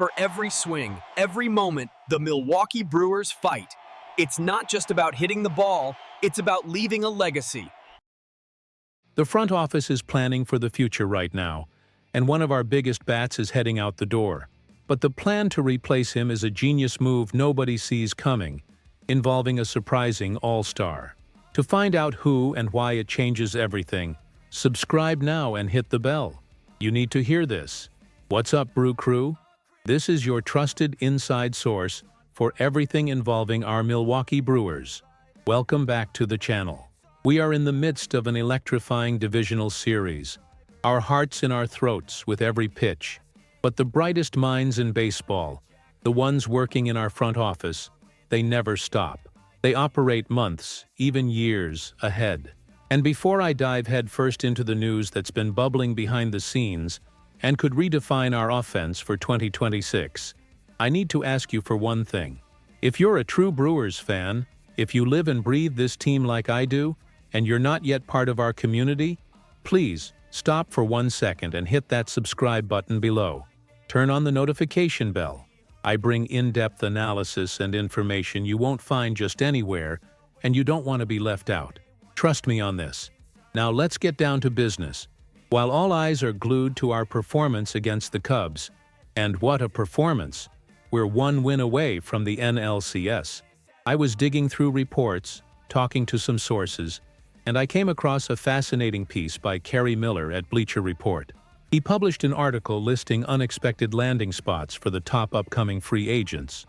For every swing, every moment, the Milwaukee Brewers fight. It's not just about hitting the ball, it's about leaving a legacy. The front office is planning for the future right now, and one of our biggest bats is heading out the door. But the plan to replace him is a genius move nobody sees coming, involving a surprising all-star. To find out who and why it changes everything, subscribe now and hit the bell. You need to hear this. What's up, Brew Crew? This is your trusted inside source for everything involving our Milwaukee Brewers. Welcome back to the channel. We are in the midst of an electrifying divisional series, our hearts in our throats with every pitch. But the brightest minds in baseball, the ones working in our front office, they never stop. They operate months, even years, ahead. And before I dive headfirst into the news that's been bubbling behind the scenes and could redefine our offense for 2026, I need to ask you for one thing. If you're a true Brewers fan, if you live and breathe this team like I do, and you're not yet part of our community, please stop for 1 second and hit that subscribe button below. Turn on the notification bell. I bring in-depth analysis and information you won't find just anywhere, and you don't want to be left out. Trust me on this. Now let's get down to business. While all eyes are glued to our performance against the Cubs, and what a performance! We're one win away from the NLCS. I was digging through reports, talking to some sources, and I came across a fascinating piece by Kerry Miller at Bleacher Report. He published an article listing unexpected landing spots for the top upcoming free agents.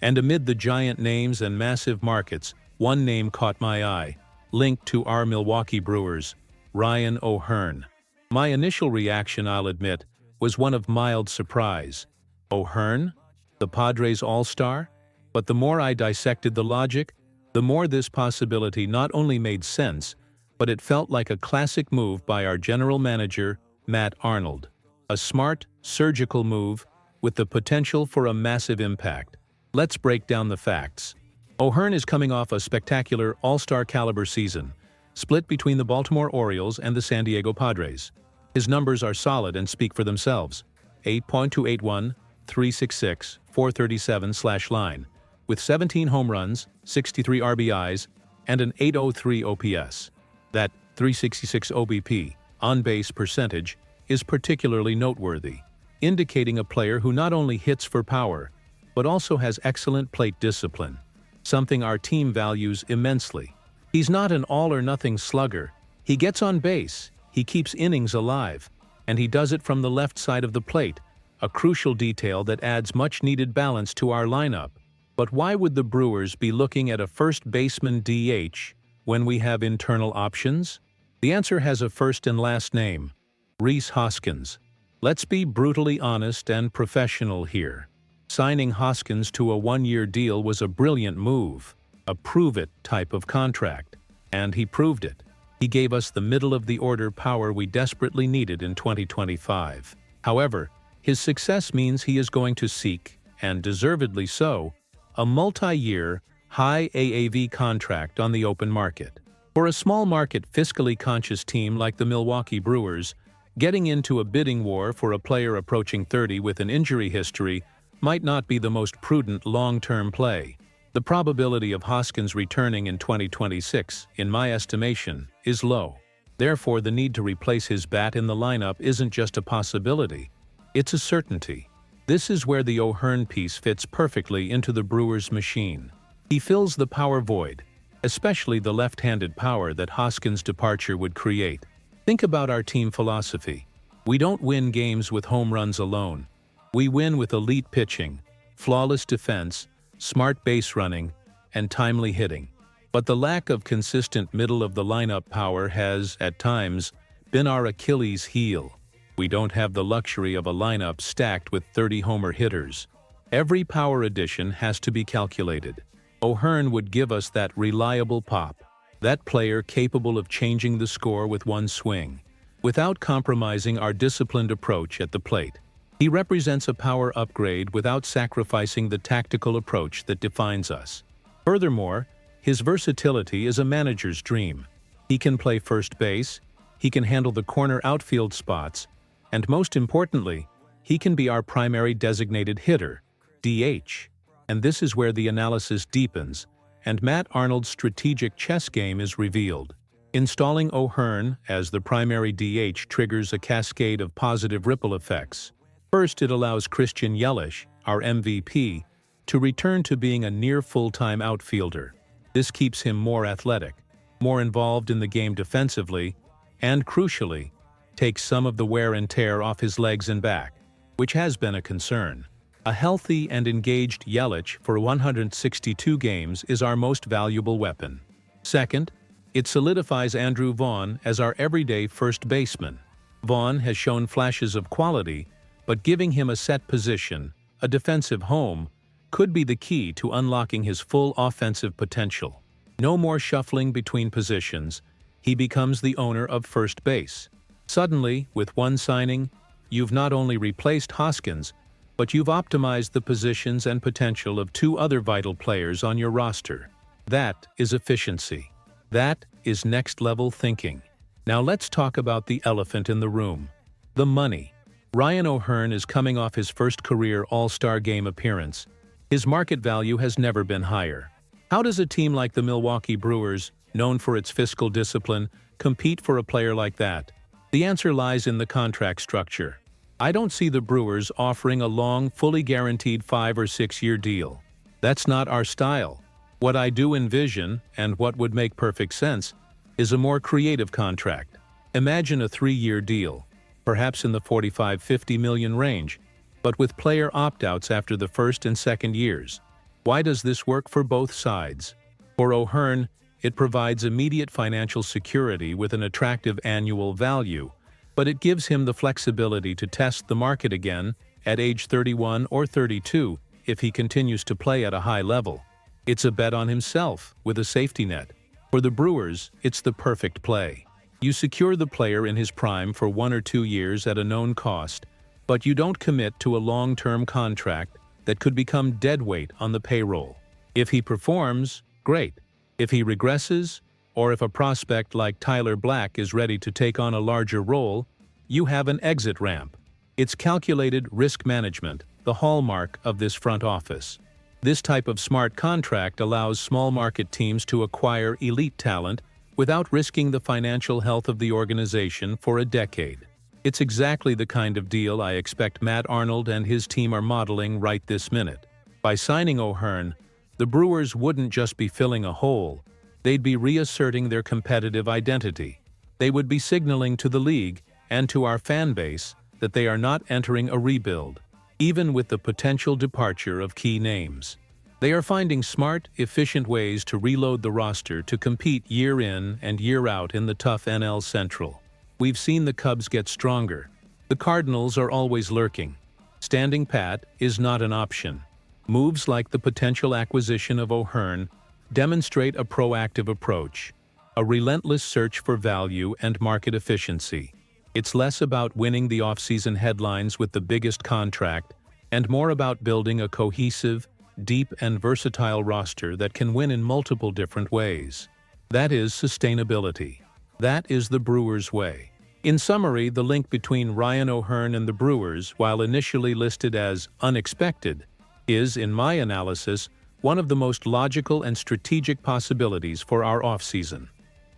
And amid the giant names and massive markets, one name caught my eye, linked to our Milwaukee Brewers, Ryan O'Hearn. My initial reaction, I'll admit, was one of mild surprise. O'Hearn? The Padres All-Star? But the more I dissected the logic, the more this possibility not only made sense, but it felt like a classic move by our general manager, Matt Arnold. A smart, surgical move with the potential for a massive impact. Let's break down the facts. O'Hearn is coming off a spectacular all-star caliber season, split between the Baltimore Orioles and the San Diego Padres. His numbers are solid and speak for themselves. 8.281, 366, 437/line, with 17 home runs, 63 RBIs, and an 803 OPS. That 366 OBP, on-base percentage, is particularly noteworthy, indicating a player who not only hits for power, but also has excellent plate discipline, something our team values immensely. He's not an all-or-nothing slugger. He gets on base, he keeps innings alive, and he does it from the left side of the plate, a crucial detail that adds much-needed balance to our lineup. But why would the Brewers be looking at a first baseman DH when we have internal options? The answer has a first and last name: Rhys Hoskins. Let's be brutally honest and professional here. Signing Hoskins to a one-year deal was a brilliant move, a prove-it type of contract, and he proved it. He gave us the middle-of-the-order power we desperately needed in 2025. However, his success means he is going to seek, and deservedly so, a multi-year, high AAV contract on the open market. For a small-market, fiscally conscious team like the Milwaukee Brewers, getting into a bidding war for a player approaching 30 with an injury history might not be the most prudent long-term play. The probability of Hoskins returning in 2026, in my estimation, is low. Therefore, the need to replace his bat in the lineup isn't just a possibility, it's a certainty. This is where the O'Hearn piece fits perfectly into the Brewers' machine. He fills the power void, especially the left-handed power that Hoskins' departure would create. Think about our team philosophy. We don't win games with home runs alone. We win with elite pitching, flawless defense, smart base running, and timely hitting. But the lack of consistent middle-of-the-lineup power has, at times, been our Achilles heel. We don't have the luxury of a lineup stacked with 30-homer hitters. Every power addition has to be calculated. O'Hearn would give us that reliable pop, that player capable of changing the score with one swing, without compromising our disciplined approach at the plate. He represents a power upgrade without sacrificing the tactical approach that defines us. Furthermore, his versatility is a manager's dream. He can play first base, he can handle the corner outfield spots, and most importantly, He can be our primary designated hitter, DH. And this is where the analysis deepens, and Matt Arnold's strategic chess game is revealed. Installing O'Hearn as the primary DH triggers a cascade of positive ripple effects. First, it allows Christian Yelich, our MVP, to return to being a near full-time outfielder. This keeps him more athletic, more involved in the game defensively, and crucially, takes some of the wear and tear off his legs and back, which has been a concern. A healthy and engaged Yelich for 162 games is our most valuable weapon. Second, it solidifies Andrew Vaughn as our everyday first baseman. Vaughn has shown flashes of quality, but giving him a set position, a defensive home, could be the key to unlocking his full offensive potential. No more shuffling between positions, he becomes the owner of first base. Suddenly, with one signing, you've not only replaced Hoskins, but you've optimized the positions and potential of two other vital players on your roster. That is efficiency. That is next-level thinking. Now let's talk about the elephant in the room: the money. Ryan O'Hearn is coming off his first career All-Star Game appearance. His market value has never been higher. How does a team like the Milwaukee Brewers, known for its fiscal discipline, compete for a player like that? The answer lies in the contract structure. I don't see the Brewers offering a long, fully guaranteed 5- or 6-year deal. That's not our style. What I do envision, and what would make perfect sense, is a more creative contract. Imagine a 3-year deal, perhaps in the $45–50 million range, but with player opt-outs after the first and second years. Why does this work for both sides? For O'Hearn, it provides immediate financial security with an attractive annual value, but it gives him the flexibility to test the market again at age 31 or 32 if he continues to play at a high level. It's a bet on himself with a safety net. For the Brewers, it's the perfect play. You secure the player in his prime for 1 or 2 years at a known cost, but you don't commit to a long-term contract that could become deadweight on the payroll. If he performs, great. If he regresses, or if a prospect like Tyler Black is ready to take on a larger role, you have an exit ramp. It's calculated risk management, the hallmark of this front office. This type of smart contract allows small market teams to acquire elite talent without risking the financial health of the organization for a decade. It's exactly the kind of deal I expect Matt Arnold and his team are modeling right this minute. By signing O'Hearn, the Brewers wouldn't just be filling a hole, they'd be reasserting their competitive identity. They would be signaling to the league and to our fan base that they are not entering a rebuild, even with the potential departure of key names. They are finding smart, efficient ways to reload the roster to compete year in and year out in the tough NL Central. We've seen the Cubs get stronger. The Cardinals are always lurking. Standing pat is not an option. Moves like the potential acquisition of O'Hearn demonstrate a proactive approach, a relentless search for value and market efficiency. It's less about winning the offseason headlines with the biggest contract and more about building a cohesive, deep and versatile roster that can win in multiple different ways. That is sustainability. That is the Brewers way. In summary, the link between Ryan O'Hearn and the Brewers, while initially listed as unexpected, is, in my analysis, one of the most logical and strategic possibilities for our offseason.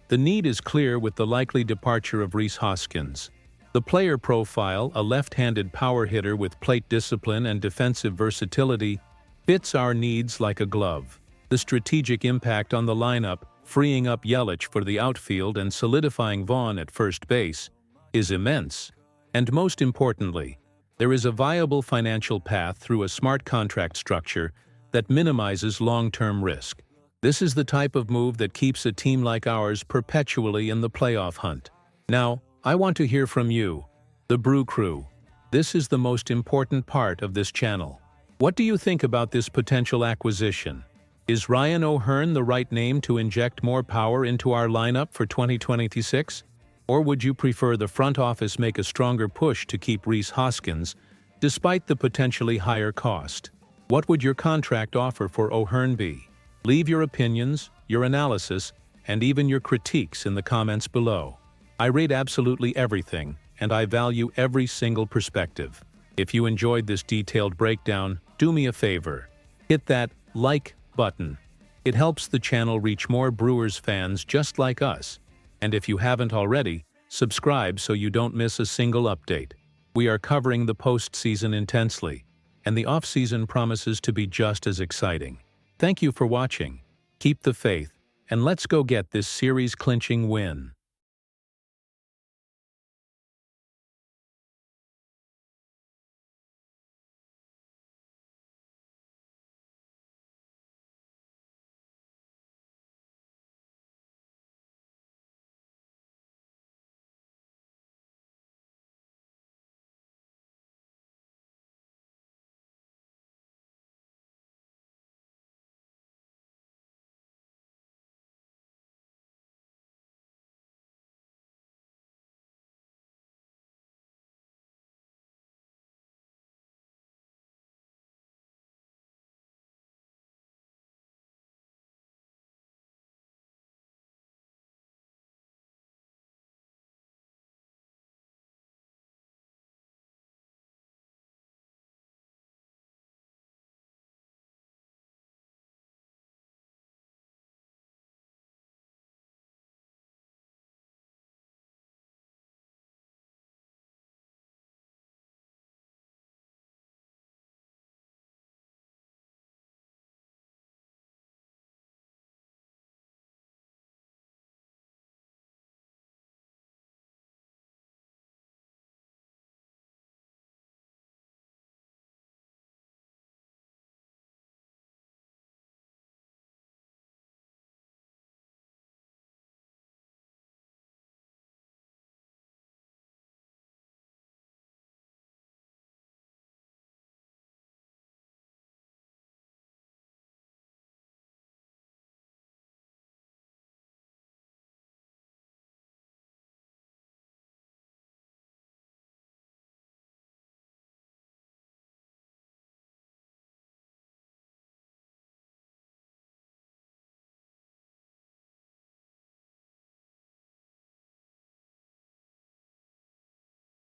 The need is clear with the likely departure of Rhys Hoskins. The player profile, a left-handed power hitter with plate discipline and defensive versatility, fits our needs like a glove. The strategic impact on the lineup, freeing up Yelich for the outfield and solidifying Vaughn at first base, is immense. And most importantly, there is a viable financial path through a smart contract structure that minimizes long-term risk. This is the type of move that keeps a team like ours perpetually in the playoff hunt. Now, I want to hear from you, the Brew Crew. This is the most important part of this channel. What do you think about this potential acquisition? Is Ryan O'Hearn the right name to inject more power into our lineup for 2026? Or would you prefer the front office make a stronger push to keep Rhys Hoskins, despite the potentially higher cost? What would your contract offer for O'Hearn be? Leave your opinions, your analysis, and even your critiques in the comments below. I rate absolutely everything, and I value every single perspective. If you enjoyed this detailed breakdown, do me a favor. Hit that like button. It helps the channel reach more Brewers fans just like us. And if you haven't already, subscribe so you don't miss a single update. We are covering the postseason intensely, and the off-season promises to be just as exciting. Thank you for watching. Keep the faith, and let's go get this series-clinching win.